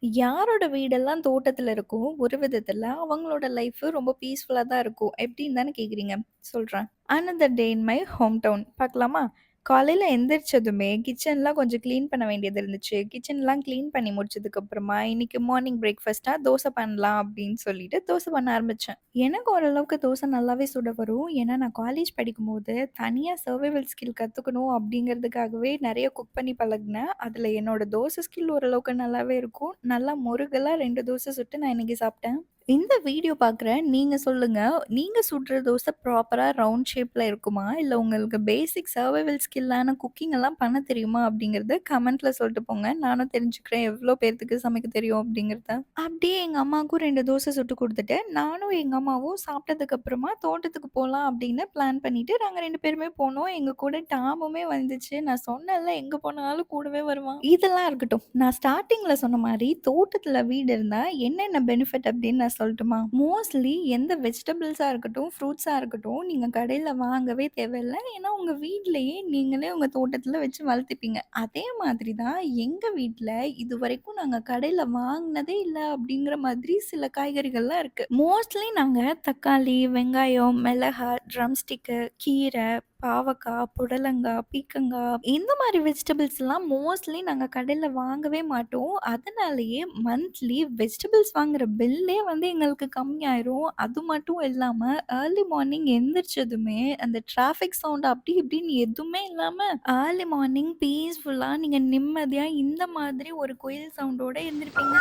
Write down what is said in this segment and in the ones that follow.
யாரோட வீடெல்லாம் தோட்டத்துல இருக்கோ, ஒரு விதத்துல அவங்களோட லைஃப் ரொம்ப பீஸ்ஃபுல்லா தான் இருக்கும். எப்படின்னு தானே கேட்குறீங்க? சொல்றேன். Another day in my home town பார்க்கலாமா? காலையில எந்திரிச்சதுமே கிச்சன்லாம் கொஞ்சம் கிளீன் பண்ண வேண்டியது இருந்துச்சு. கிச்சன்லாம் கிளீன் பண்ணி முடிச்சதுக்கப்புறமா, இன்னைக்கு மார்னிங் பிரேக்ஃபாஸ்ட்டா தோசை பண்ணலாம் அப்படின்னு சொல்லிட்டு தோசை பண்ண ஆரம்பிச்சேன். எனக்கு ஓரளவுக்கு தோசை நல்லாவே சுட வரும். ஏன்னா நான் காலேஜ் படிக்கும்போது தனியா சர்வைவல் ஸ்கில் கத்துக்கணும் அப்படிங்கிறதுக்காகவே நெறைய குக் பண்ணி பழகுனேன். அதுல என்னோட தோசை ஸ்கில் ஓரளவுக்கு நல்லாவே இருக்கும். நல்லா முருகலா 2 தோசை சுட்டு நான் இன்னைக்கு சாப்பிட்டேன். இந்த வீடியோ பார்க்குற நீங்க சொல்லுங்க. நீங்க சுடுற தோசை ப்ராப்பரா ரவுண்ட் ஷேப்ல இருக்குமா? இல்ல உங்களுக்கு பேசிக் சர்வைவல் ஸ்கில்லான குக்கிங் எல்லாம் பண்ண தெரியுமா? அப்படிங்கிறத கமெண்ட்ல சொல்லிட்டு போங்க. நானும் தெரிஞ்சுக்கிறேன் எவ்ளோ பேத்துக்கு சமைக்க தெரியும் அப்படிங்கிறத. அப்படியே எங்க அம்மாவுக்கும் 2 தோசை சுட்டு குடுத்துட்டு, நானும் எங்க அம்மாவும் சாப்பிட்டதுக்கு அப்புறமா தோட்டத்துக்கு போலாம் அப்படின்னு பிளான் பண்ணிட்டு நாங்க 2 பேருமே போனோம். எங்க கூட டாமுமே வந்துச்சு. நான் சொன்னேன்ல எங்க போனாலும் கூடவே வருவான். இதெல்லாம் இருக்கட்டும். நான் ஸ்டார்ட்டிங்ல சொன்ன மாரி தோட்டத்துல வீடு இருந்தா என்னென்ன பெனிஃபிட் அப்படின்னு நான் சொல்லட்டுமா? மோஸ்ட்லி எந்த வெஜிடபிள்ஸா இருக்கட்டும், ஃப்ரூட்ஸா இருக்கட்டும், நீங்க கடையில வாங்கவே தேவையில்ல. ஏன்னா உங்க வீட்லயே நீங்களே உங்க தோட்டத்துல வச்சு வளர்த்துப்பீங்க. அதே மாதிரி தான் எங்க வீட்ல இதுவரைக்கும் நாங்க கடையில வாங்குனதே இல்ல அப்படிங்கிற மாதிரி சில காய்கறிகள்லாம் இருக்கு. மோஸ்ட்லி நாங்க தக்காளி, வெங்காயம், மிளகா, ட்ரம் ஸ்டிக்கு, கீரை, பாவக்கா, புடலங்கா, பீக்கங்கா இந்த மாரி வெஜிடபிள்ஸ்லாம் மோஸ்ட்லி நாங்க கடையில வாங்கவே மாட்டோம். அதனாலேயே மந்த்லி வெஜிடபிள்ஸ் வாங்குற பில்லே வந்து எங்களுக்கு கம்மியாயிரும். அது மட்டும் இல்லாம ஏர்லி மார்னிங் எந்திரிச்சதுமே அந்த டிராஃபிக் சவுண்ட் அப்படி இப்படின்னு எதுவுமே இல்லாம ஏர்லி மார்னிங் பீஸ்ஃபுல்லா நீங்க நிம்மதியா இந்த மாதிரி ஒரு குயில் சவுண்டோட எந்திரிப்பீங்க.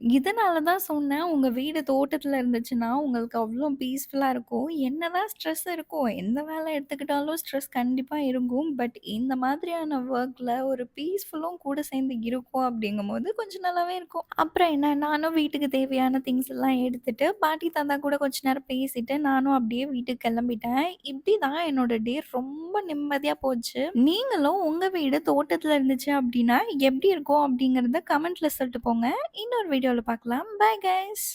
இதனால தான் சொன்னேன், உங்க வீடு தோட்டத்தில இருந்துச்சுன்னா, உங்களுக்கு அவ்ளோ பீஸ்ஃபுல்லா இருக்கும். என்னதான் ஸ்ட்ரெஸ் இருக்கும், எந்த வேலை எடுத்துக்கிட்டாலும் ஸ்ட்ரெஸ் கண்டிப்பா இருக்கும். பட் இந்த மாதிரியான ஒர்க்ல ஒரு பீஸ்ஃபுல்லும் கூட சேர்ந்து இருக்கும் அப்படிங்கும்போது கொஞ்சம் நல்லாவே இருக்கும். அப்புறம் என்ன, நானும் வீட்டுக்கு தேவையான திங்ஸ் எல்லாம் எடுத்துட்டு, பாட்டி, தாத்தா கூட கொஞ்ச நேரம் பேசிட்டு, நானும் அப்படியே வீட்டுக்கு கிளம்பிட்டேன். இப்படி தான் என்னோட டே ரொம்ப நிம்மதியா போச்சு. நீங்களும் உங்க வீடு தோட்டத்தில இருந்துச்சு அப்படின்னா, எப்படி இருக்கும் அப்படிங்கிறத கமெண்ட்ல சொல்லிட்டு போங்க. இன்னொரு வீடியோல பார்க்கலாம். Bye guys.